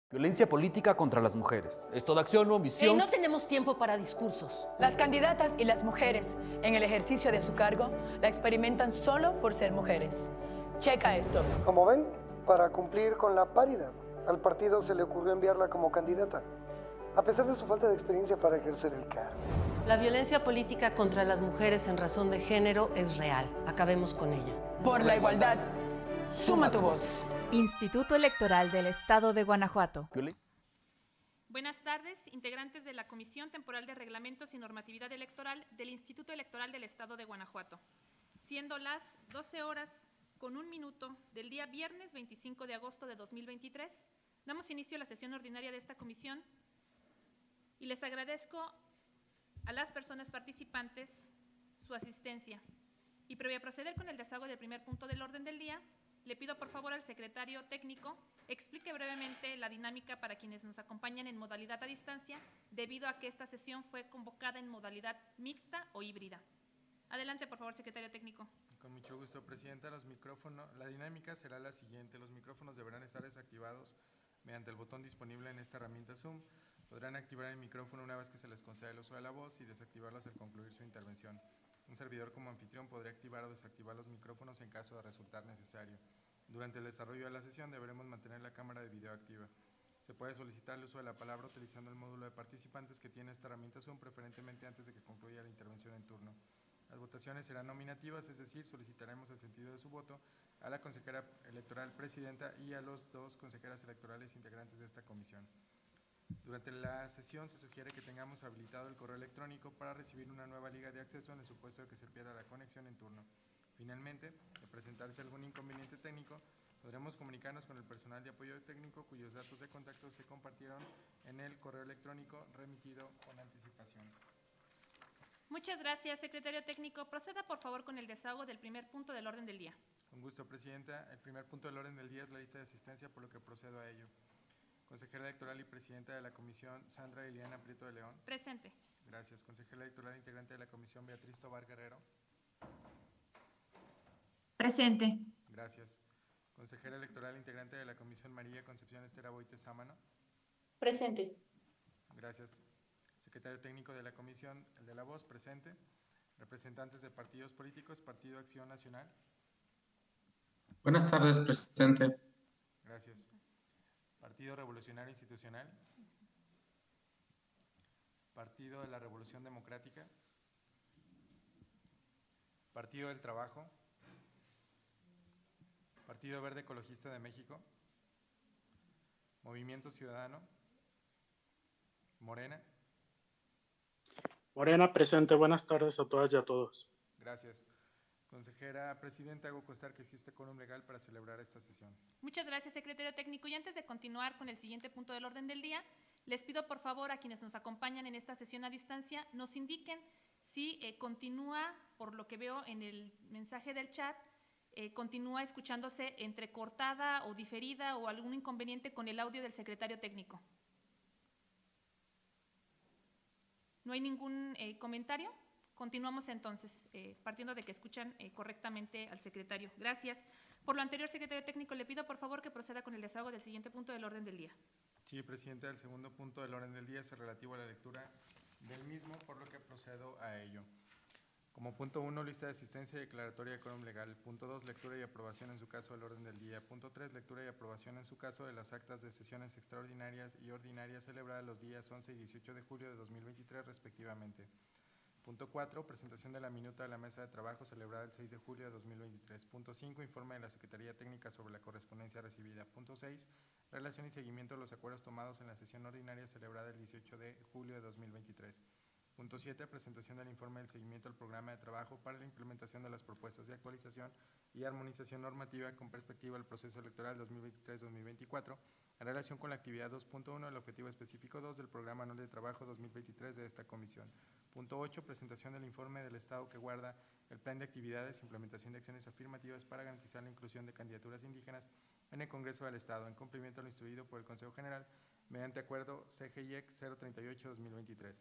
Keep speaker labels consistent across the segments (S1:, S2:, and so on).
S1: Violencia política contra las mujeres. ¿Es toda acción o omisión?
S2: No tenemos tiempo para discursos.
S3: Las candidatas y las mujeres en el ejercicio de su cargo la experimentan solo por ser mujeres. Checa esto.
S4: Como ven, para cumplir con la paridad, al partido se le ocurrió enviarla como candidata, a pesar de su falta de experiencia para ejercer el cargo.
S2: La violencia política contra las mujeres en razón de género es real. Acabemos con ella.
S3: Por la igualdad, suma tu voz.
S5: Instituto Electoral del Estado de Guanajuato.
S6: Buenas tardes, integrantes de la Comisión Temporal de Reglamentos y Normatividad Electoral del Instituto Electoral del Estado de Guanajuato. Siendo las 12:01 del día viernes 25 de agosto de 2023, damos inicio a la sesión ordinaria de esta comisión y les agradezco a las personas participantes su asistencia. Y previo a proceder con el desahogo del primer punto del orden del día, le pido por favor al secretario técnico explique brevemente la dinámica para quienes nos acompañan en modalidad a distancia, debido a que esta sesión fue convocada en modalidad mixta o híbrida. Adelante, por favor, secretario técnico.
S7: Con mucho gusto, Presidenta. La dinámica será la siguiente. Los micrófonos deberán estar desactivados mediante el botón disponible en esta herramienta Zoom. Podrán activar el micrófono una vez que se les conceda el uso de la voz y desactivarlos al concluir su intervención. Un servidor como anfitrión podrá activar o desactivar los micrófonos en caso de resultar necesario. Durante el desarrollo de la sesión deberemos mantener la cámara de video activa. Se puede solicitar el uso de la palabra utilizando el módulo de participantes que tiene esta herramienta Zoom, preferentemente antes de que concluya la intervención en turno. Las votaciones serán nominativas, es decir, solicitaremos el sentido de su voto a la consejera electoral presidenta y a los dos consejeras electorales integrantes de esta comisión. Durante la sesión se sugiere que tengamos habilitado el correo electrónico para recibir una nueva liga de acceso en el supuesto de que se pierda la conexión en turno. Finalmente, de presentarse algún inconveniente técnico, podremos comunicarnos con el personal de apoyo técnico cuyos datos de contacto se compartieron en el correo electrónico remitido con anticipación.
S6: Muchas gracias, secretario técnico. Proceda, por favor, con el desahogo del primer punto del orden del día.
S7: Con gusto, Presidenta. El primer punto del orden del día es la lista de asistencia, por lo que procedo a ello. Consejera electoral y presidenta de la comisión, Sandra Liliana Prieto de León.
S6: Presente.
S7: Gracias. Consejera electoral integrante de la comisión, Beatriz Tobar Guerrero.
S5: Presente.
S7: Gracias. Consejera electoral integrante de la comisión, María Concepción Estera Boite Sámano.
S2: Presente.
S7: Gracias. Secretario técnico de la comisión, el de la voz, presente. Representantes de partidos políticos, Partido Acción Nacional.
S8: Buenas tardes, presente.
S7: Gracias. Partido Revolucionario Institucional. Partido de la Revolución Democrática. Partido del Trabajo. Partido Verde Ecologista de México. Movimiento Ciudadano. Morena.
S9: Morena, presente. Buenas tardes a todas y a todos.
S7: Gracias. Consejera presidenta, hago constar que existe quórum legal para celebrar esta sesión.
S6: Muchas gracias, secretario técnico. Y antes de continuar con el siguiente punto del orden del día, les pido por favor a quienes nos acompañan en esta sesión a distancia, nos indiquen si continúa, por lo que veo en el mensaje del chat, continúa escuchándose entrecortada o diferida o algún inconveniente con el audio del secretario técnico. ¿No hay ningún comentario? Continuamos entonces, partiendo de que escuchan correctamente al secretario. Gracias. Por lo anterior, secretario técnico, le pido por favor que proceda con el desahogo del siguiente punto del orden del día.
S7: Sí, Presidenta, el segundo punto del orden del día es relativo a la lectura del mismo, por lo que procedo a ello. Como punto 1, lista de asistencia y declaratoria de quórum legal. Punto 2, lectura y aprobación en su caso del orden del día. Punto 3, lectura y aprobación en su caso de las actas de sesiones extraordinarias y ordinarias celebradas los días 11 y 18 de julio de 2023 respectivamente. Punto 4, presentación de la minuta de la mesa de trabajo celebrada el 6 de julio de 2023. Punto 5, informe de la Secretaría Técnica sobre la correspondencia recibida. Punto 6, relación y seguimiento de los acuerdos tomados en la sesión ordinaria celebrada el 18 de julio de 2023. Punto 7, presentación del informe del seguimiento del programa de trabajo para la implementación de las propuestas de actualización y armonización normativa con perspectiva al proceso electoral 2023-2024 en relación con la actividad 2.1 del objetivo específico 2 del programa anual de trabajo 2023 de esta comisión. Punto 8, presentación del informe del Estado que guarda el plan de actividades e implementación de acciones afirmativas para garantizar la inclusión de candidaturas indígenas en el Congreso del Estado, en cumplimiento a lo instruido por el Consejo General mediante acuerdo CGIEC 038-2023.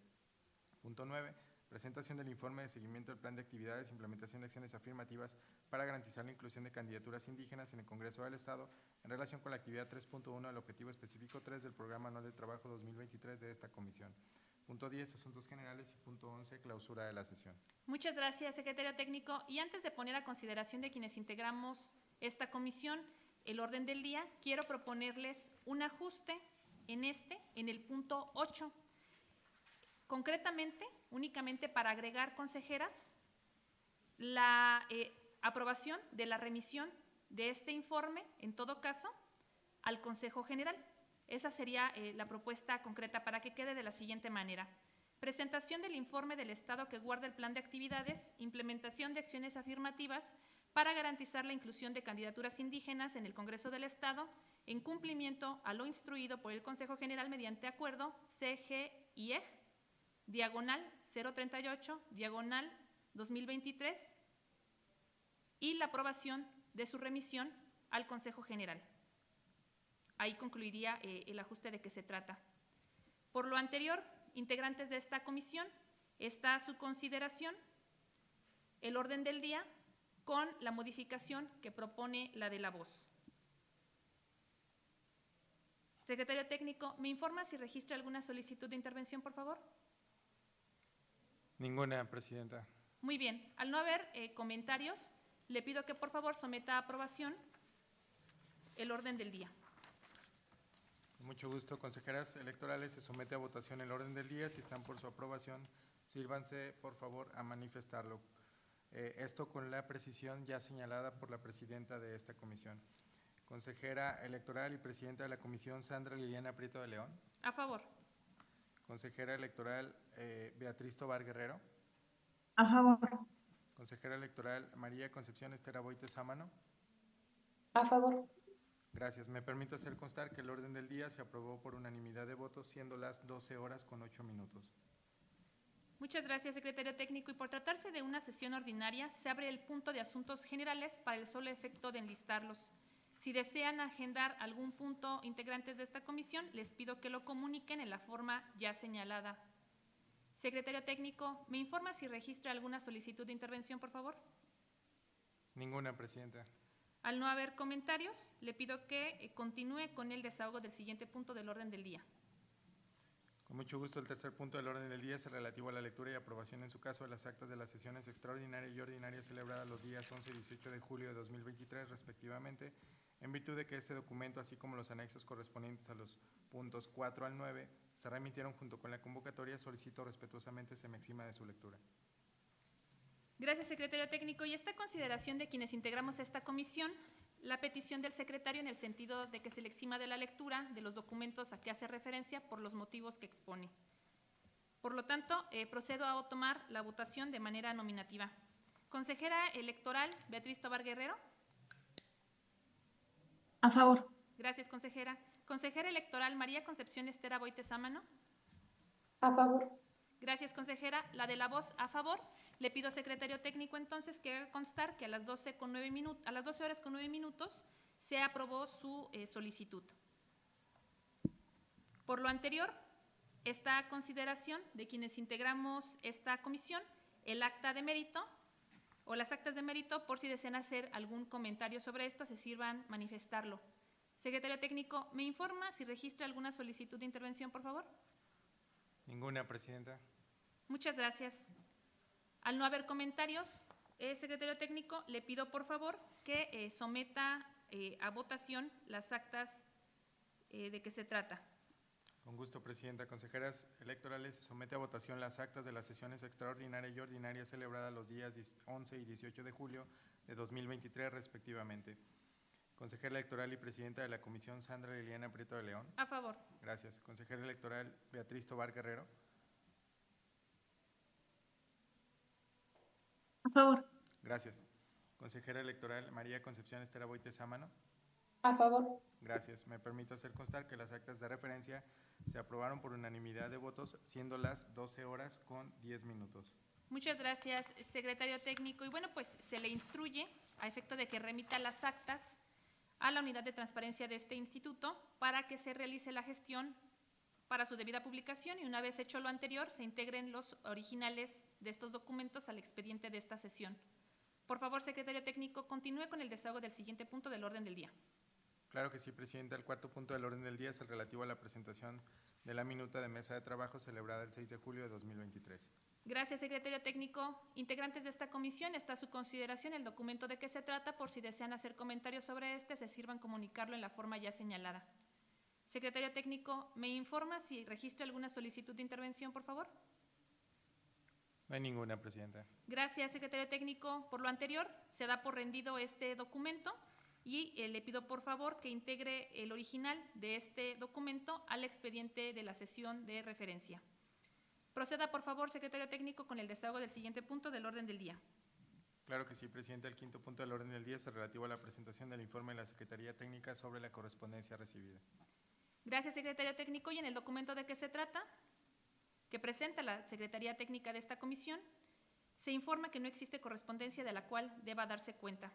S7: Punto 9, presentación del informe de seguimiento del plan de actividades e implementación de acciones afirmativas para garantizar la inclusión de candidaturas indígenas en el Congreso del Estado en relación con la actividad 3.1 del objetivo específico 3 del Programa Anual de Trabajo 2023 de esta comisión. Punto 10, asuntos generales, y punto 11, clausura de la sesión.
S6: Muchas gracias, secretario técnico. Y antes de poner a consideración de quienes integramos esta comisión el orden del día, quiero proponerles un ajuste en el punto 8. Concretamente, únicamente para agregar, consejeras, la aprobación de la remisión de este informe, en todo caso, al Consejo General. Esa sería la propuesta concreta para que quede de la siguiente manera. Presentación del informe del Estado que guarda el plan de actividades, implementación de acciones afirmativas para garantizar la inclusión de candidaturas indígenas en el Congreso del Estado en cumplimiento a lo instruido por el Consejo General mediante acuerdo CGIEG, diagonal 038, diagonal 2023, y la aprobación de su remisión al Consejo General. Ahí concluiría el ajuste de que se trata. Por lo anterior, integrantes de esta comisión, está a su consideración el orden del día con la modificación que propone la de la voz. Secretario técnico, ¿me informa si registra alguna solicitud de intervención, por favor?
S7: Ninguna, presidenta.
S6: Muy bien. Al no haber comentarios, le pido que por favor someta a aprobación el orden del día.
S7: Con mucho gusto, consejeras electorales, se somete a votación el orden del día. Si están por su aprobación, sírvanse por favor a manifestarlo. Esto con la precisión ya señalada por la presidenta de esta comisión. Consejera electoral y presidenta de la comisión, Sandra Liliana Prieto de León.
S6: A favor.
S7: Consejera electoral, Beatriz Tobar Guerrero.
S5: A favor.
S7: Consejera electoral, María Concepción Esther Aboite Sámano.
S5: A favor.
S7: Gracias. Me permito hacer constar que el orden del día se aprobó por unanimidad de votos, siendo las 12 horas con 8 minutos.
S6: Muchas gracias, secretario técnico. Y por tratarse de una sesión ordinaria, se abre el punto de asuntos generales para el solo efecto de enlistarlos. Si desean agendar algún punto integrantes de esta comisión, les pido que lo comuniquen en la forma ya señalada. Secretario técnico, ¿me informa si registra alguna solicitud de intervención, por favor?
S7: Ninguna, presidenta.
S6: Al no haber comentarios, le pido que continúe con el desahogo del siguiente punto del orden del día.
S7: Con mucho gusto, el tercer punto del orden del día es relativo a la lectura y aprobación en su caso de las actas de las sesiones extraordinarias y ordinarias celebradas los días 11 y 18 de julio de 2023, respectivamente, en virtud de que este documento, así como los anexos correspondientes a los puntos 4 al 9, se remitieron junto con la convocatoria, solicito respetuosamente se me exima de su lectura.
S6: Gracias, secretario técnico. Y esta consideración de quienes integramos esta comisión, la petición del secretario en el sentido de que se le exima de la lectura de los documentos a que hace referencia por los motivos que expone. Por lo tanto, procedo a tomar la votación de manera nominativa. Consejera electoral Beatriz Tobar Guerrero.
S5: A favor.
S6: Gracias, consejera. Consejera electoral María Concepción Esther Aboite Sámano.
S5: A favor.
S6: Gracias, consejera. La de la voz, a favor. Le pido, secretario técnico, entonces, que haga constar que a las 12 horas con 9 minutos se aprobó su solicitud. Por lo anterior, está a consideración de quienes integramos esta comisión el acta de mérito o las actas de mérito, por si desean hacer algún comentario sobre esto, se sirvan manifestarlo. Secretario técnico, ¿me informa si registra alguna solicitud de intervención, por favor?
S7: Ninguna, presidenta.
S6: Muchas gracias. Al no haber comentarios, secretario técnico, le pido por favor que someta a votación las actas de que se trata.
S7: Con gusto, presidenta. Consejeras electorales, se somete a votación las actas de las sesiones extraordinarias y ordinarias celebradas los días 11 y 18 de julio de 2023, respectivamente. Consejera electoral y presidenta de la comisión, Sandra Liliana Prieto de León.
S6: A favor.
S7: Gracias. Consejera electoral, Beatriz Tobar Guerrero.
S5: A favor.
S7: Gracias. Consejera electoral, María Concepción Esther Aboite Sámano.
S5: A favor.
S7: Gracias. Me permito hacer constar que las actas de referencia se aprobaron por unanimidad de votos, siendo las 12 horas con 10 minutos.
S6: Muchas gracias, secretario técnico. Y bueno, pues se le instruye a efecto de que remita las actas a la unidad de transparencia de este instituto para que se realice la gestión para su debida publicación y una vez hecho lo anterior, se integren los originales de estos documentos al expediente de esta sesión. Por favor, secretario técnico, continúe con el desahogo del siguiente punto del orden del día.
S7: Claro que sí, Presidenta. El cuarto punto del orden del día es el relativo a la presentación de la minuta de mesa de trabajo celebrada el 6 de julio de 2023.
S6: Gracias, secretario técnico. Integrantes de esta comisión, está a su consideración el documento de que se trata. Por si desean hacer comentarios sobre este, se sirvan comunicarlo en la forma ya señalada. Secretario técnico, ¿me informa si registra alguna solicitud de intervención, por favor?
S7: No hay ninguna, Presidenta.
S6: Gracias, secretario técnico. Por lo anterior, se da por rendido este documento y le pido, por favor, que integre el original de este documento al expediente de la sesión de referencia. Proceda, por favor, secretario técnico, con el desahogo del siguiente punto del orden del día.
S7: Claro que sí, Presidenta. El quinto punto del orden del día es el relativo a la presentación del informe de la Secretaría Técnica sobre la correspondencia recibida.
S6: Gracias, secretario técnico. Y en el documento de que se trata, que presenta la Secretaría Técnica de esta comisión, se informa que no existe correspondencia de la cual deba darse cuenta.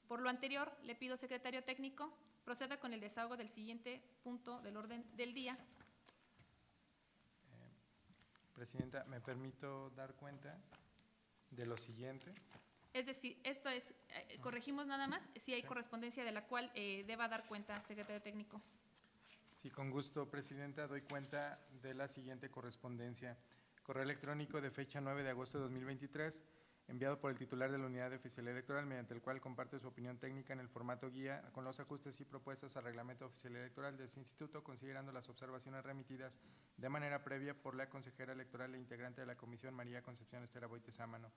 S6: Por lo anterior, le pido, secretario técnico, proceda con el desahogo del siguiente punto del orden del día.
S7: Presidenta, ¿me permito dar cuenta de lo siguiente?
S6: Es decir, esto es, corregimos nada más, si hay correspondencia de la cual deba dar cuenta, secretario técnico.
S7: Sí, con gusto, Presidenta. Doy cuenta de la siguiente correspondencia. Correo electrónico de fecha 9 de agosto de 2023, enviado por el titular de la Unidad de Oficialía Electoral, mediante el cual comparte su opinión técnica en el formato guía con los ajustes y propuestas al Reglamento de Oficialía Electoral de este instituto, considerando las observaciones remitidas de manera previa por la consejera electoral e integrante de la Comisión, María Concepción Estera Boitesámano.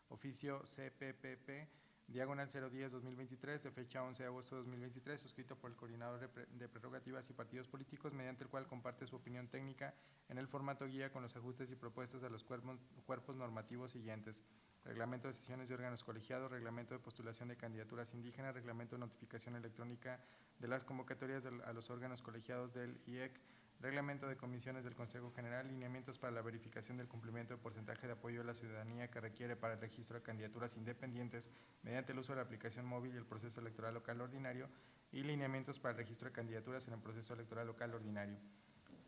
S7: Oficio CPPP, diagonal 010-2023, de fecha 11 de agosto de 2023, suscrito por el Coordinador de Prerrogativas y Partidos Políticos, mediante el cual comparte su opinión técnica en el formato guía con los ajustes y propuestas de los cuerpos normativos siguientes: Reglamento de sesiones de órganos colegiados, Reglamento de postulación de candidaturas indígenas, Reglamento de notificación electrónica de las convocatorias a los órganos colegiados del IEC, Reglamento de comisiones del Consejo General, lineamientos para la verificación del cumplimiento de porcentaje de apoyo de la ciudadanía que requiere para el registro de candidaturas independientes mediante el uso de la aplicación móvil y el proceso electoral local ordinario, y lineamientos para el registro de candidaturas en el proceso electoral local ordinario.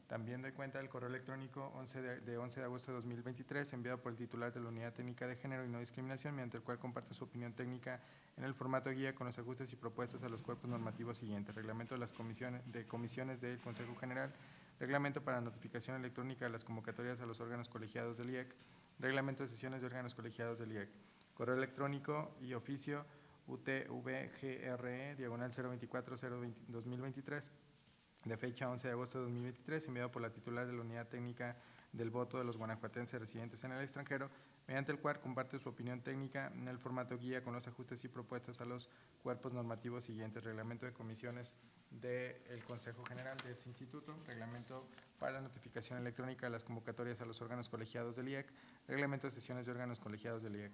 S7: También doy cuenta del correo electrónico 11 de agosto de 2023, enviado por el titular de la Unidad Técnica de Género y No Discriminación, mediante el cual comparte su opinión técnica en el formato guía con los ajustes y propuestas a los cuerpos normativos siguientes: Reglamento de las comisiones del Consejo General, Reglamento para notificación electrónica de las convocatorias a los órganos colegiados del IEC, Reglamento de sesiones de órganos colegiados del IEC. Correo electrónico y oficio UTVGRE, diagonal 024-2023, de fecha 11 de agosto de 2023, enviado por la titular de la Unidad Técnica del Voto de los guanajuatenses residentes en el extranjero, mediante el cual comparte su opinión técnica en el formato guía con los ajustes y propuestas a los cuerpos normativos siguientes: Reglamento de comisiones del Consejo General de este instituto, Reglamento para la notificación electrónica de las convocatorias a los órganos colegiados del IEC, Reglamento de sesiones de órganos colegiados del IEC.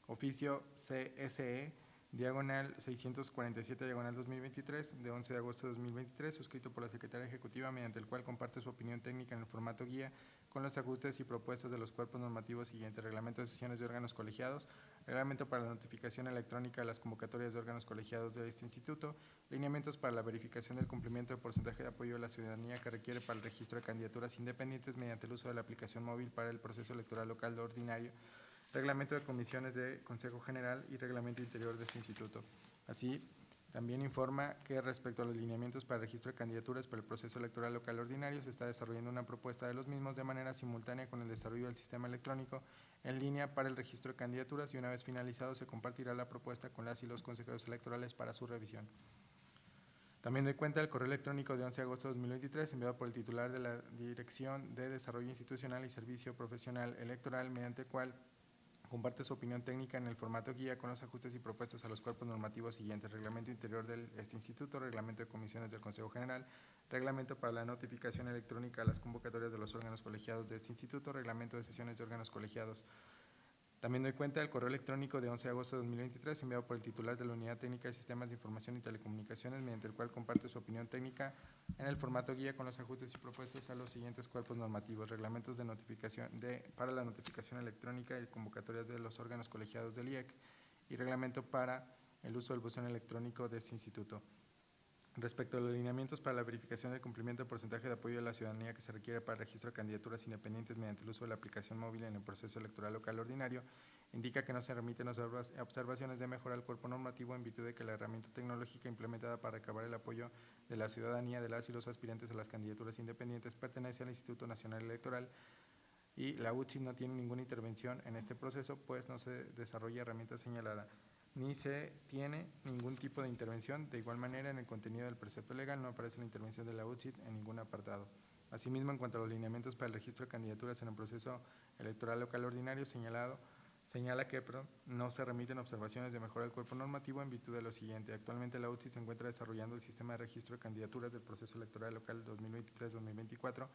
S7: Oficio CSE, diagonal 647, diagonal 2023, de 11 de agosto de 2023, suscrito por la Secretaría Ejecutiva, mediante el cual comparte su opinión técnica en el formato guía con los ajustes y propuestas de los cuerpos normativos siguientes: Reglamento de sesiones de órganos colegiados, Reglamento para la notificación electrónica de las convocatorias de órganos colegiados de este instituto, lineamientos para la verificación del cumplimiento de porcentaje de apoyo de la ciudadanía que requiere para el registro de candidaturas independientes mediante el uso de la aplicación móvil para el proceso electoral local ordinario, Reglamento de comisiones de Consejo General y Reglamento interior de este instituto. Así, también informa que respecto a los lineamientos para el registro de candidaturas para el proceso electoral local ordinario, se está desarrollando una propuesta de los mismos de manera simultánea con el desarrollo del sistema electrónico en línea para el registro de candidaturas, y una vez finalizado se compartirá la propuesta con las y los consejeros electorales para su revisión. También doy cuenta del correo electrónico de 11 de agosto de 2023, enviado por el titular de la Dirección de Desarrollo Institucional y Servicio Profesional Electoral, mediante el cual comparte su opinión técnica en el formato guía con los ajustes y propuestas a los cuerpos normativos siguientes: Reglamento interior de este instituto, Reglamento de comisiones del Consejo General, Reglamento para la notificación electrónica a las convocatorias de los órganos colegiados de este instituto, Reglamento de sesiones de órganos colegiados. También doy cuenta del correo electrónico de 11 de agosto de 2023, enviado por el titular de la Unidad Técnica de Sistemas de Información y Telecomunicaciones, mediante el cual comparte su opinión técnica en el formato guía con los ajustes y propuestas a los siguientes cuerpos normativos: Reglamentos de notificación para la notificación electrónica y convocatorias de los órganos colegiados del IEC, y Reglamento para el uso del buzón electrónico de este instituto. Respecto a los lineamientos para la verificación del cumplimiento del porcentaje de apoyo de la ciudadanía que se requiere para el registro de candidaturas independientes mediante el uso de la aplicación móvil en el proceso electoral local ordinario, indica que no se remiten observaciones de mejora al cuerpo normativo en virtud de que la herramienta tecnológica implementada para recabar el apoyo de la ciudadanía de las y los aspirantes a las candidaturas independientes pertenece al Instituto Nacional Electoral y la UCSID no tiene ninguna intervención en este proceso, pues no se desarrolla herramienta señalada, ni se tiene ningún tipo de intervención. De igual manera, en el contenido del precepto legal no aparece la intervención de la UCSID en ningún apartado. Asimismo, en cuanto a los lineamientos para el registro de candidaturas en el proceso electoral local ordinario, señala que no se remiten observaciones de mejora del cuerpo normativo en virtud de lo siguiente. Actualmente la UCSID se encuentra desarrollando el sistema de registro de candidaturas del proceso electoral local 2023-2024.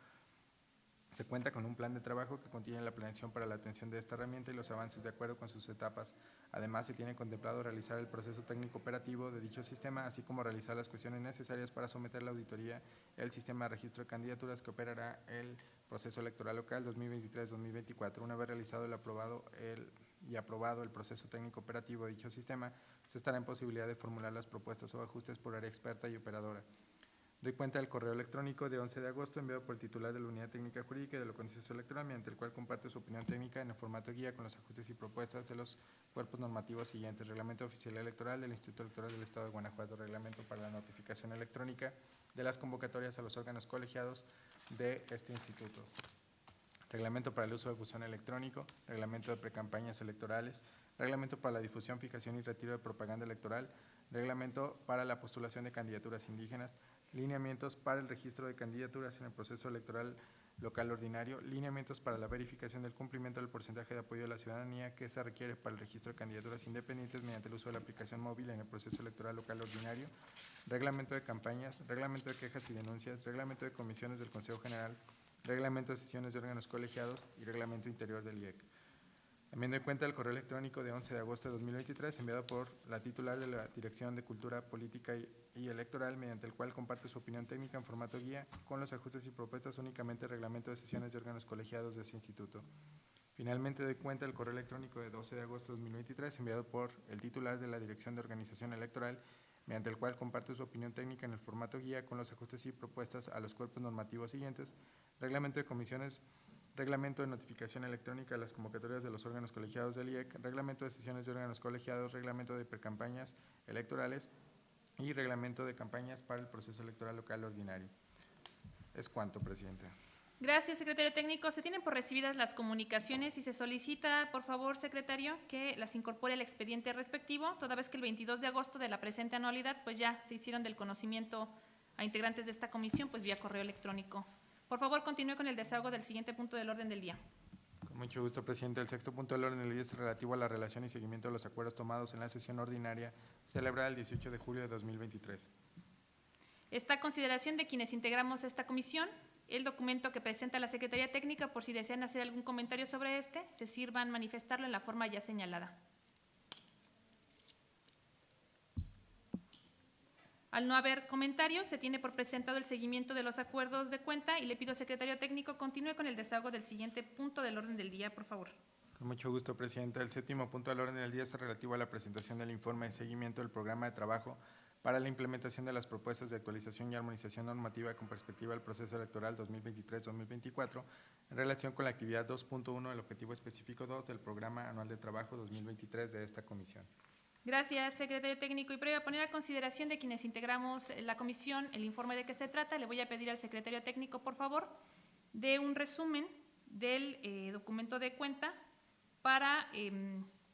S7: Se cuenta con un plan de trabajo que contiene la planeación para la atención de esta herramienta y los avances de acuerdo con sus etapas. Además, se tiene contemplado realizar el proceso técnico operativo de dicho sistema, así como realizar las cuestiones necesarias para someter la auditoría el sistema de registro de candidaturas que operará el proceso electoral local 2023-2024. Una vez realizado y aprobado el proceso técnico operativo de dicho sistema, se estará en posibilidad de formular las propuestas o ajustes por área experta y operadora. Doy cuenta del correo electrónico de 11 de agosto enviado por el titular de la Unidad Técnica Jurídica y de la Contencioso Electoral, mediante el cual comparte su opinión técnica en el formato guía con los ajustes y propuestas de los cuerpos normativos siguientes: Reglamento Oficial Electoral del Instituto Electoral del Estado de Guanajuato, Reglamento para la notificación electrónica de las convocatorias a los órganos colegiados de este instituto, Reglamento para el uso del buzón electrónico, Reglamento de precampañas electorales, Reglamento para la difusión, fijación y retiro de propaganda electoral, Reglamento para la postulación de candidaturas indígenas, lineamientos para el registro de candidaturas en el proceso electoral local ordinario, lineamientos para la verificación del cumplimiento del porcentaje de apoyo de la ciudadanía que se requiere para el registro de candidaturas independientes mediante el uso de la aplicación móvil en el proceso electoral local ordinario, reglamento de campañas, reglamento de quejas y denuncias, reglamento de comisiones del Consejo General, reglamento de sesiones de órganos colegiados y reglamento interior del IEC. También doy cuenta del correo electrónico de 11 de agosto de 2023 enviado por la titular de la Dirección de Cultura Política y Electoral, mediante el cual comparte su opinión técnica en formato guía con los ajustes y propuestas únicamente del reglamento de sesiones de órganos colegiados de ese instituto. Finalmente doy cuenta del correo electrónico de 12 de agosto de 2023 enviado por el titular de la Dirección de Organización Electoral, mediante el cual comparte su opinión técnica en el formato guía con los ajustes y propuestas a los cuerpos normativos siguientes: reglamento de comisiones, reglamento de notificación electrónica de las convocatorias de los órganos colegiados del IEC, reglamento de sesiones de órganos colegiados, reglamento de precampañas electorales y reglamento de campañas para el proceso electoral local ordinario. Es cuanto, Presidenta.
S6: Gracias, secretario técnico. Se tienen por recibidas las comunicaciones y se solicita, por favor, secretario, que las incorpore al expediente respectivo, toda vez que el 22 de agosto de la presente anualidad, pues ya se hicieron del conocimiento a integrantes de esta comisión, pues vía correo electrónico. Por favor, continúe con el desahogo del siguiente punto del orden del día.
S7: Con mucho gusto, Presidente. El sexto punto del orden del día es relativo a la relación y seguimiento de los acuerdos tomados en la sesión ordinaria celebrada el 18 de julio de 2023.
S6: Está a consideración de quienes integramos esta comisión el documento que presenta la Secretaría Técnica. Por si desean hacer algún comentario sobre este, se sirvan manifestarlo en la forma ya señalada. Al no haber comentarios, se tiene por presentado el seguimiento de los acuerdos de cuenta y le pido al secretario técnico continúe con el desahogo del siguiente punto del orden del día, por favor.
S7: Con mucho gusto, Presidenta. El séptimo punto del orden del día es relativo a la presentación del informe de seguimiento del programa de trabajo para la implementación de las propuestas de actualización y armonización normativa con perspectiva al proceso electoral 2023-2024 en relación con la actividad 2.1 del objetivo específico 2 del programa anual de trabajo 2023 de esta comisión.
S6: Gracias, secretario técnico. Y previo a poner a consideración de quienes integramos la comisión el informe de qué se trata, le voy a pedir al secretario técnico, por favor, de un resumen del documento de cuenta para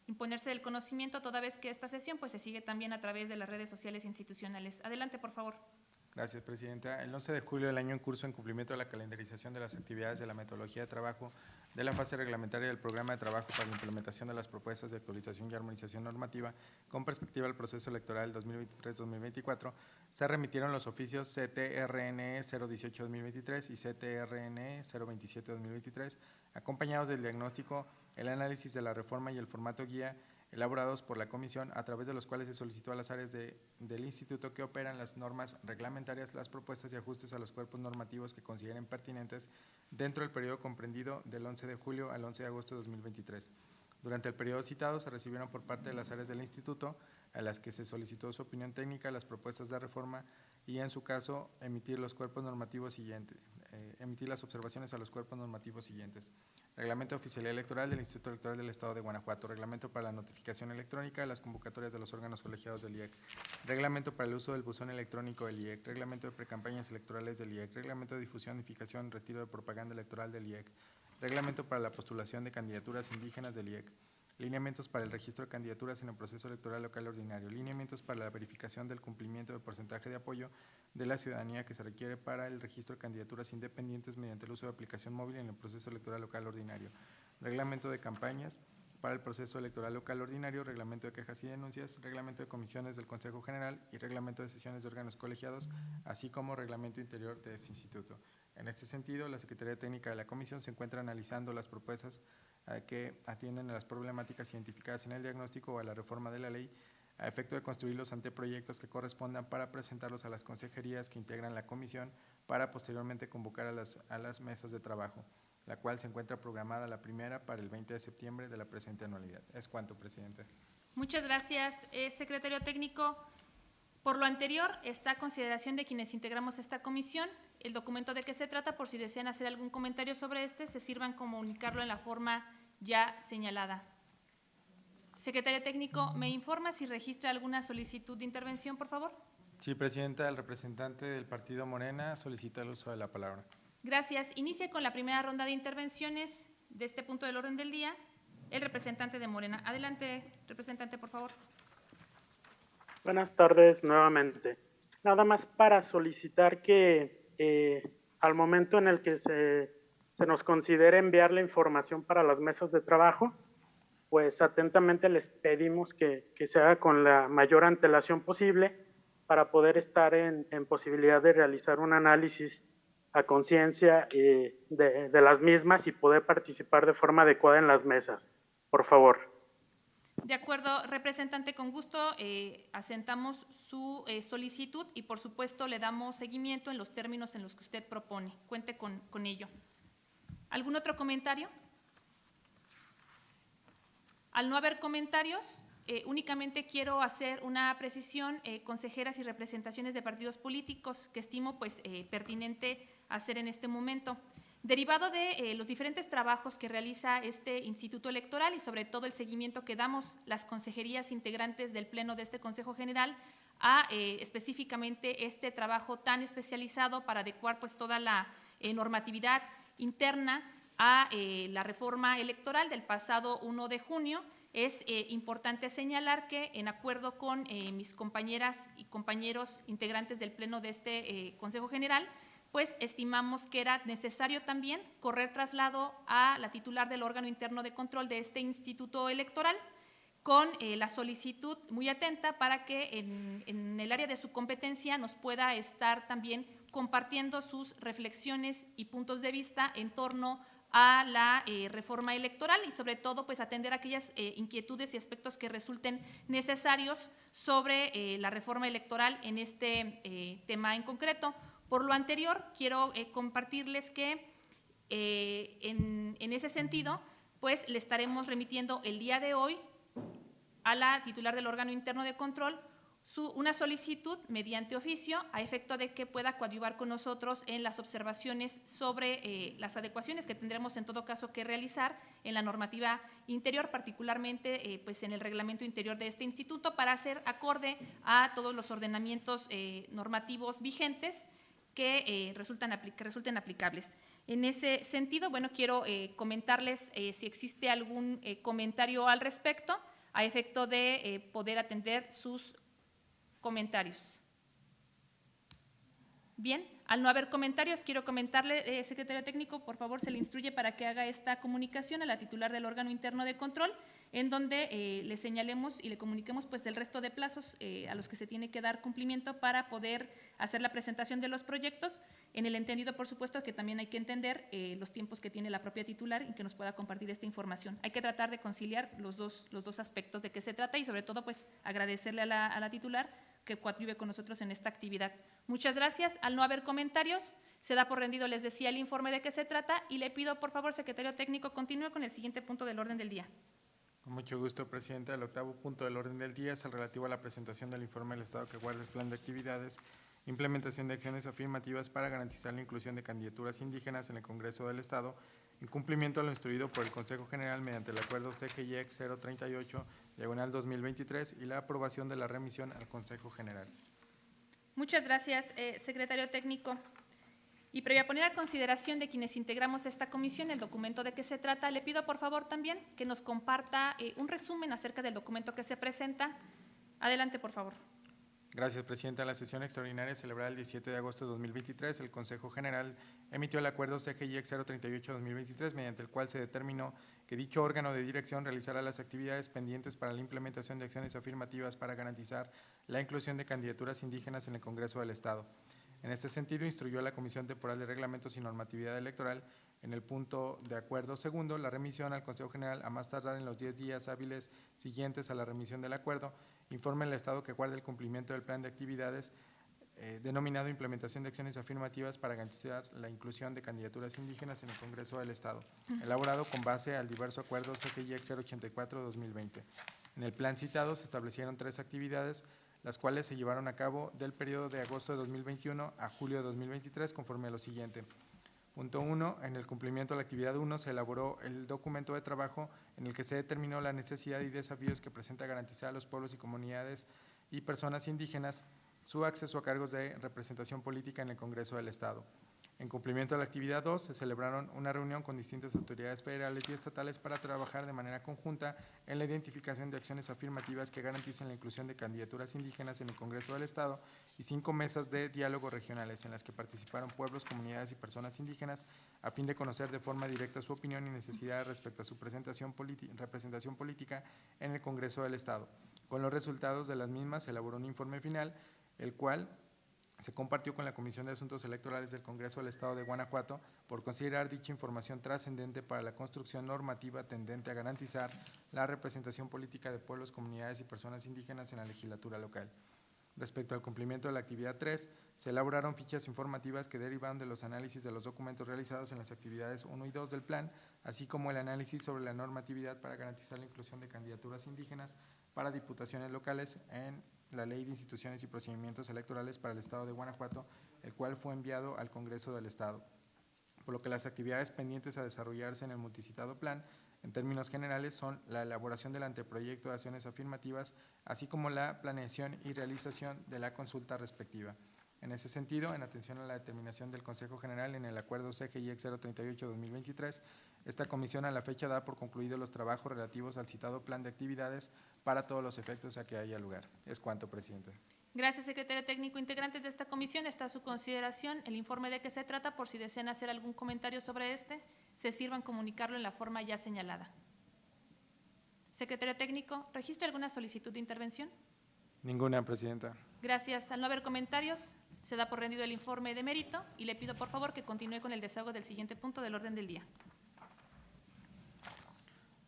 S6: imponerse del conocimiento, toda vez que esta sesión pues se sigue también a través de las redes sociales institucionales. Adelante, por favor.
S7: Gracias, Presidenta. El 11 de julio del año en curso, en cumplimiento de la calendarización de las actividades de la metodología de trabajo de la fase reglamentaria del programa de trabajo para la implementación de las propuestas de actualización y armonización normativa con perspectiva al proceso electoral 2023-2024, se remitieron los oficios CTRNE 018-2023 y CTRNE 027-2023, acompañados del diagnóstico, el análisis de la reforma y el formato guía elaborados por la comisión, a través de los cuales se solicitó a las áreas del instituto que operan las normas reglamentarias las propuestas y ajustes a los cuerpos normativos que consideren pertinentes dentro del periodo comprendido del 11 de julio al 11 de agosto de 2023. Durante el periodo citado se recibieron por parte de las áreas del instituto a las que se solicitó su opinión técnica, las propuestas de reforma y, en su caso, emitir las observaciones a los cuerpos normativos siguientes. Reglamento de Oficialía Electoral del Instituto Electoral del Estado de Guanajuato, Reglamento para la notificación electrónica de las convocatorias de los órganos colegiados del IEC, Reglamento para el uso del buzón electrónico del IEC, Reglamento de precampañas electorales del IEC, Reglamento de difusión, difusión, retiro de propaganda electoral del IEC, Reglamento para la postulación de candidaturas indígenas del IEC, lineamientos para el registro de candidaturas en el proceso electoral local ordinario, lineamientos para la verificación del cumplimiento del porcentaje de apoyo de la ciudadanía que se requiere para el registro de candidaturas independientes mediante el uso de aplicación móvil en el proceso electoral local ordinario, reglamento de campañas para el proceso electoral local ordinario, reglamento de quejas y denuncias, reglamento de comisiones del Consejo General y reglamento de sesiones de órganos colegiados, así como reglamento interior de este instituto. En este sentido, la Secretaría Técnica de la Comisión se encuentra analizando las propuestas que atienden a las problemáticas identificadas en el diagnóstico o a la reforma de la ley, a efecto de construir los anteproyectos que correspondan para presentarlos a las consejerías que integran la comisión para posteriormente convocar a las mesas de trabajo, la cual se encuentra programada la primera para el 20 de septiembre de la presente anualidad. Es cuanto, presidente.
S6: Muchas gracias, secretario técnico. Por lo anterior, está a consideración de quienes integramos esta comisión el documento de qué se trata, por si desean hacer algún comentario sobre este, se sirvan comunicarlo en la forma ya señalada. Secretario técnico, ¿me informa si registra alguna solicitud de intervención, por favor?
S7: Sí, presidenta, el representante del partido Morena solicita el uso de la palabra.
S6: Gracias. Inicia con la primera ronda de intervenciones de este punto del orden del día el representante de Morena. Adelante, representante, por favor.
S9: Buenas tardes nuevamente. Nada más para solicitar que al momento en el que se nos considere enviar la información para las mesas de trabajo, pues atentamente les pedimos que se haga con la mayor antelación posible para poder estar en posibilidad de realizar un análisis a conciencia de las mismas y poder participar de forma adecuada en las mesas. Por favor.
S6: De acuerdo, representante, con gusto asentamos su solicitud y, por supuesto, le damos seguimiento en los términos en los que usted propone. Cuente con ello. ¿Algún otro comentario? Al no haber comentarios, únicamente quiero hacer una precisión, consejeras y representaciones de partidos políticos, que estimo pertinente hacer en este momento. Derivado de los diferentes trabajos que realiza este Instituto Electoral y sobre todo el seguimiento que damos las consejerías integrantes del Pleno de este Consejo General a específicamente este trabajo tan especializado para adecuar toda la normatividad interna a la reforma electoral del pasado 1 de junio, es importante señalar que, en acuerdo con mis compañeras y compañeros integrantes del Pleno de este Consejo General, pues estimamos que era necesario también correr traslado a la titular del órgano interno de control de este Instituto Electoral con la solicitud muy atenta para que en el área de su competencia nos pueda estar también compartiendo sus reflexiones y puntos de vista en torno a la reforma electoral y sobre todo atender aquellas inquietudes y aspectos que resulten necesarios sobre la reforma electoral en este tema en concreto. Por lo anterior, quiero compartirles que en ese sentido, le estaremos remitiendo el día de hoy a la titular del órgano interno de control una solicitud mediante oficio a efecto de que pueda coadyuvar con nosotros en las observaciones sobre las adecuaciones que tendremos en todo caso que realizar en la normativa interior, particularmente en el reglamento interior de este instituto, para hacer acorde a todos los ordenamientos normativos vigentes que resulten aplicables. En ese sentido, quiero comentarles si existe algún comentario al respecto a efecto de poder atender sus comentarios. Bien, al no haber comentarios, quiero comentarle, secretario técnico, por favor, se le instruye para que haga esta comunicación a la titular del órgano interno de control, en donde le señalemos y le comuniquemos el resto de plazos a los que se tiene que dar cumplimiento para poder hacer la presentación de los proyectos, en el entendido, por supuesto, que también hay que entender los tiempos que tiene la propia titular y que nos pueda compartir esta información. Hay que tratar de conciliar los dos aspectos de qué se trata y, sobre todo, agradecerle a la titular que coadyuve con nosotros en esta actividad. Muchas gracias. Al no haber comentarios, se da por rendido, les decía, el informe de qué se trata y le pido, por favor, secretario técnico, continúe con el siguiente punto del orden del día.
S7: Con mucho gusto, presidenta. El octavo punto del orden del día es el relativo a la presentación del informe del Estado que guarda el plan de actividades, implementación de acciones afirmativas para garantizar la inclusión de candidaturas indígenas en el Congreso del Estado, en cumplimiento a lo instruido por el Consejo General mediante el acuerdo CGIEC 038/2023 y la aprobación de la remisión al Consejo General.
S6: Muchas gracias, secretario técnico. Y previo a poner a consideración de quienes integramos esta comisión el documento de qué se trata, le pido por favor también que nos comparta un resumen acerca del documento que se presenta. Adelante, por favor.
S7: Gracias, presidenta. En la sesión extraordinaria celebrada el 17 de agosto de 2023, el Consejo General emitió el acuerdo CGIEC 038/2023, mediante el cual se determinó que dicho órgano de dirección realizará las actividades pendientes para la implementación de acciones afirmativas para garantizar la inclusión de candidaturas indígenas en el Congreso del Estado. En este sentido, instruyó a la Comisión Temporal de Reglamentos y Normatividad Electoral, en el punto de acuerdo segundo, la remisión al Consejo General a más tardar en los 10 días hábiles siguientes a la remisión del acuerdo, informe al Estado que guarde el cumplimiento del plan de actividades denominado Implementación de Acciones Afirmativas para garantizar la inclusión de candidaturas indígenas en el Congreso del Estado, elaborado con base al diverso acuerdo CGIEC 084/2020. En el plan citado se establecieron 3 actividades, las cuales se llevaron a cabo del periodo de agosto de 2021 a julio de 2023 conforme a lo siguiente. Punto 1. En el cumplimiento de la actividad 1 se elaboró el documento de trabajo en el que se determinó la necesidad y desafíos que presenta garantizar a los pueblos y comunidades y personas indígenas su acceso a cargos de representación política en el Congreso del Estado. En cumplimiento de la actividad 2, se celebraron una reunión con distintas autoridades federales y estatales para trabajar de manera conjunta en la identificación de acciones afirmativas que garanticen la inclusión de candidaturas indígenas en el Congreso del Estado y 5 mesas de diálogo regionales en las que participaron pueblos, comunidades y personas indígenas a fin de conocer de forma directa su opinión y necesidades respecto a su representación política en el Congreso del Estado. Con los resultados de las mismas se elaboró un informe final, el cual se compartió con la Comisión de Asuntos Electorales del Congreso del Estado de Guanajuato por considerar dicha información trascendente para la construcción normativa tendente a garantizar la representación política de pueblos, comunidades y personas indígenas en la legislatura local. Respecto al cumplimiento de la actividad 3, se elaboraron fichas informativas que derivan de los análisis de los documentos realizados en las actividades 1 y 2 del plan, así como el análisis sobre la normatividad para garantizar la inclusión de candidaturas indígenas para diputaciones locales en la Ley de Instituciones y Procedimientos Electorales para el Estado de Guanajuato, el cual fue enviado al Congreso del Estado. Por lo que las actividades pendientes a desarrollarse en el multicitado plan, en términos generales, son la elaboración del anteproyecto de acciones afirmativas, así como la planeación y realización de la consulta respectiva. En ese sentido, en atención a la determinación del Consejo General en el acuerdo CGIEC 038/2023, esta comisión a la fecha da por concluidos los trabajos relativos al citado plan de actividades para todos los efectos a que haya lugar. Es cuanto, presidenta.
S6: Gracias, secretario técnico. Integrantes de esta comisión, está a su consideración el informe de qué se trata. Por si desean hacer algún comentario sobre este, se sirvan comunicarlo en la forma ya señalada. Secretario técnico, ¿registra alguna solicitud de intervención?
S7: Ninguna, presidenta.
S6: Gracias. Al no haber comentarios, se da por rendido el informe de mérito y le pido por favor que continúe con el desahogo del siguiente punto del orden del día.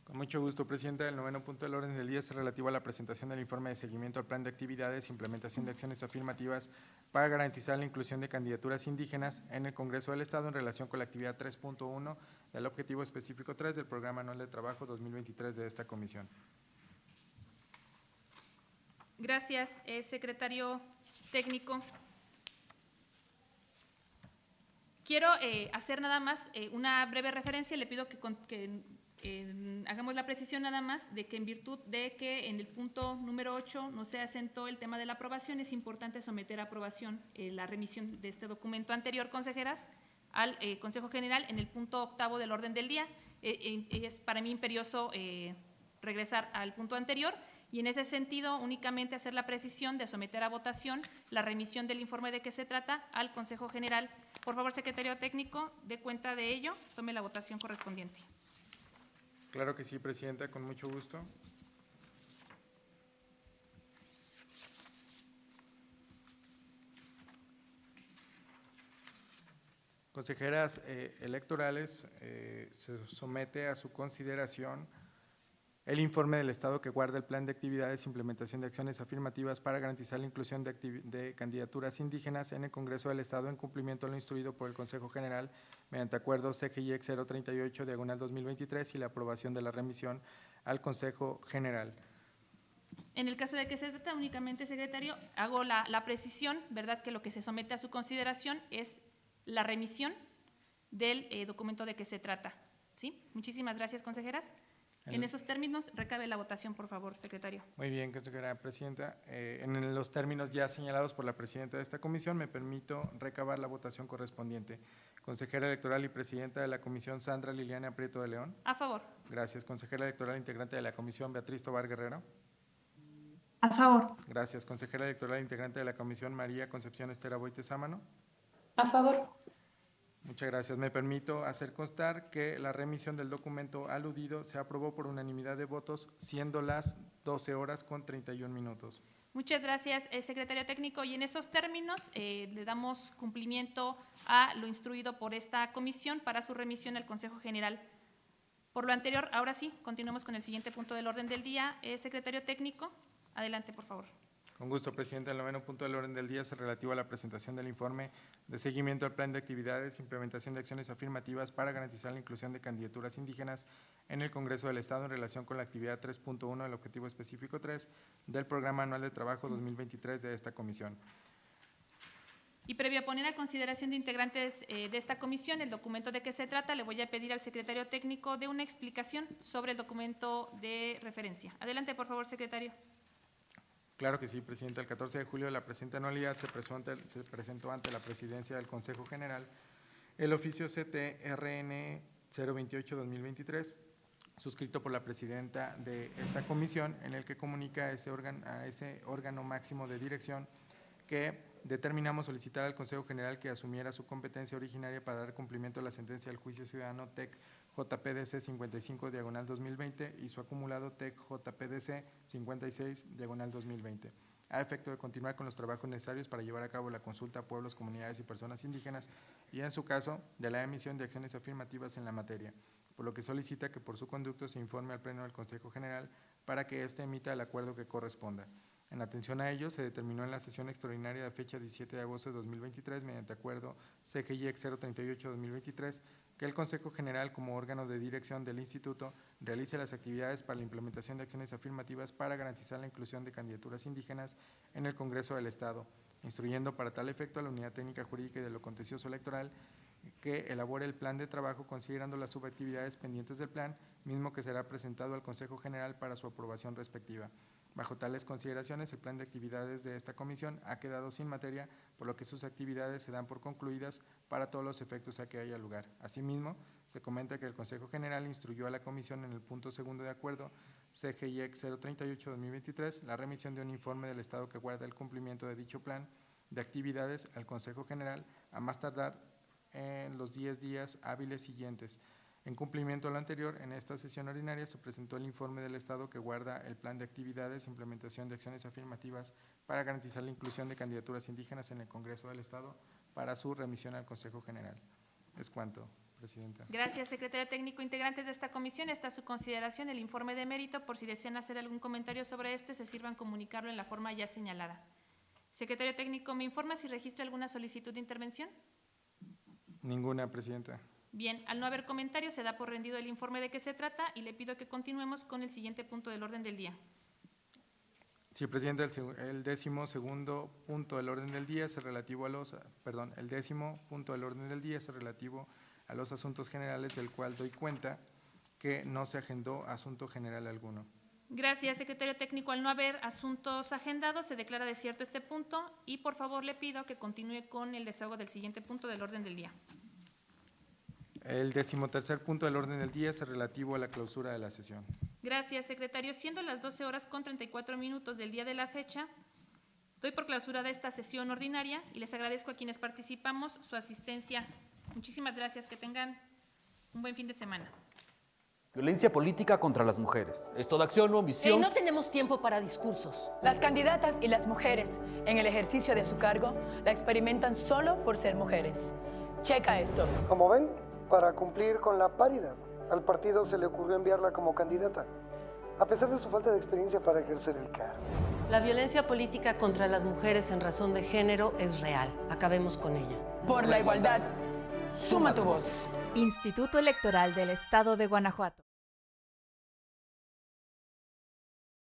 S7: Con mucho gusto, presidenta. El 9º punto del orden del día es relativo a la presentación del informe de seguimiento al plan de actividades e implementación de acciones afirmativas para garantizar la inclusión de candidaturas indígenas en el Congreso del Estado en relación con la actividad 3.1 del objetivo específico 3 del Programa Anual de Trabajo 2023 de esta comisión.
S6: Gracias, secretario técnico. Quiero hacer nada más una breve referencia. Le pido que hagamos la precisión nada más de que en virtud de que en el punto número 8 no se asentó el tema de la aprobación, es importante someter a aprobación la remisión de este documento anterior, consejeras, al Consejo General en el punto 8º del orden del día. Es para mí imperioso regresar al punto anterior y en ese sentido únicamente hacer la precisión de someter a votación la remisión del informe de qué se trata al Consejo General. Por favor, secretario técnico, dé cuenta de ello, tome la votación correspondiente.
S7: Claro que sí, presidenta, con mucho gusto. Consejeras electorales, se somete a su consideración el informe del Estado que guarda el plan de actividades e implementación de acciones afirmativas para garantizar la inclusión de candidaturas indígenas en el Congreso del Estado en cumplimiento a lo instruido por el Consejo General mediante acuerdo CGIEC 038/2023 y la aprobación de la remisión al Consejo General.
S6: En el caso de que se trata únicamente, secretario, hago la precisión, ¿verdad?, que lo que se somete a su consideración es la remisión del documento de que se trata. ¿Sí? Muchísimas gracias, consejeras. En esos términos, recabe la votación, por favor, secretario.
S7: Muy bien, consejera presidenta. En los términos ya señalados por la presidenta de esta comisión, me permito recabar la votación correspondiente. Consejera electoral y presidenta de la comisión, Sandra Liliana Prieto de León.
S6: A favor.
S7: Gracias. Consejera electoral integrante de la comisión, Beatriz Tobar Guerrero.
S5: A favor.
S7: Gracias. Consejera electoral integrante de la comisión, María Concepción Estera Boite Sámano.
S5: A favor.
S7: Muchas gracias. Me permito hacer constar que la remisión del documento aludido se aprobó por unanimidad de votos, siendo las 12 horas con 31 minutos.
S6: Muchas gracias, secretario técnico. Y en esos términos le damos cumplimiento a lo instruido por esta comisión para su remisión al Consejo General. Por lo anterior, ahora sí, continuemos con el siguiente punto del orden del día. Secretario técnico, adelante, por favor.
S7: Con gusto, presidente. El 9º punto del orden del día es relativo a la presentación del informe de seguimiento al plan de actividades, implementación de acciones afirmativas para garantizar la inclusión de candidaturas indígenas en el Congreso del Estado en relación con la actividad 3.1 del objetivo específico 3 del Programa Anual de Trabajo 2023 de esta comisión.
S6: Y previo a poner a consideración de integrantes de esta comisión el documento de que se trata, le voy a pedir al secretario técnico de una explicación sobre el documento de referencia. Adelante, por favor, secretario.
S7: Claro que sí, presidente. El 14 de julio de la presente anualidad se presentó ante la presidencia del Consejo General el oficio CT-RN 028-2023, suscrito por la presidenta de esta comisión, en el que comunica a ese órgano máximo de dirección que determinamos solicitar al Consejo General que asumiera su competencia originaria para dar cumplimiento a la sentencia del juicio ciudadano TEC JPDC 55/2020 y su acumulado TEC JPDC 56/2020, a efecto de continuar con los trabajos necesarios para llevar a cabo la consulta a pueblos, comunidades y personas indígenas y, en su caso, de la emisión de acciones afirmativas en la materia, por lo que solicita que por su conducto se informe al Pleno del Consejo General para que éste emita el acuerdo que corresponda. En atención a ello, se determinó en la sesión extraordinaria de fecha 17 de agosto de 2023, mediante acuerdo CGIEC 038-2023, que el Consejo General, como órgano de dirección del Instituto, realice las actividades para la implementación de acciones afirmativas para garantizar la inclusión de candidaturas indígenas en el Congreso del Estado, instruyendo para tal efecto a la Unidad Técnica Jurídica y de lo Contencioso Electoral que elabore el plan de trabajo considerando las subactividades pendientes del plan, mismo que será presentado al Consejo General para su aprobación respectiva. Bajo tales consideraciones, el plan de actividades de esta comisión ha quedado sin materia, por lo que sus actividades se dan por concluidas para todos los efectos a que haya lugar. Asimismo, se comenta que el Consejo General instruyó a la comisión en el punto segundo de acuerdo CGIEC 038-2023 la remisión de un informe del Estado que guarda el cumplimiento de dicho plan de actividades al Consejo General a más tardar en los 10 días hábiles siguientes. En cumplimiento a lo anterior, en esta sesión ordinaria se presentó el informe del Estado que guarda el plan de actividades e implementación de acciones afirmativas para garantizar la inclusión de candidaturas indígenas en el Congreso del Estado para su remisión al Consejo General. Es cuanto, presidenta.
S6: Gracias, secretario técnico. Integrantes de esta comisión, está a su consideración el informe de mérito. Por si desean hacer algún comentario sobre este, se sirvan comunicarlo en la forma ya señalada. Secretario técnico, ¿me informa si registra alguna solicitud de intervención?
S7: Ninguna, presidenta.
S6: Bien, al no haber comentarios, se da por rendido el informe de qué se trata y le pido que continuemos con el siguiente punto del orden del día.
S7: Sí, presidente, el 12º punto del orden del día es relativo a los, el 10º punto del orden del día es relativo a los asuntos generales, del cual doy cuenta que no se agendó asunto general alguno.
S6: Gracias, secretario técnico. Al no haber asuntos agendados, se declara desierto este punto y por favor le pido que continúe con el desahogo del siguiente punto del orden del día.
S7: El 13º punto del orden del día es relativo a la clausura de la sesión.
S6: Gracias, secretario. Siendo las 12 horas con 34 minutos del día de la fecha, doy por clausurada esta sesión ordinaria y les agradezco a quienes participamos su asistencia. Muchísimas gracias. Que tengan un buen fin de semana.
S1: Violencia política contra las mujeres. Es toda acción o omisión.
S2: No tenemos tiempo para discursos.
S3: Las candidatas y las mujeres en el ejercicio de su cargo la experimentan solo por ser mujeres. Checa esto.
S4: Como ven, para cumplir con la paridad, al partido se le ocurrió enviarla como candidata, a pesar de su falta de experiencia para ejercer el cargo.
S2: La violencia política contra las mujeres en razón de género es real. Acabemos con ella.
S3: Por la igualdad, suma tu voz.
S10: Instituto Electoral del Estado de Guanajuato.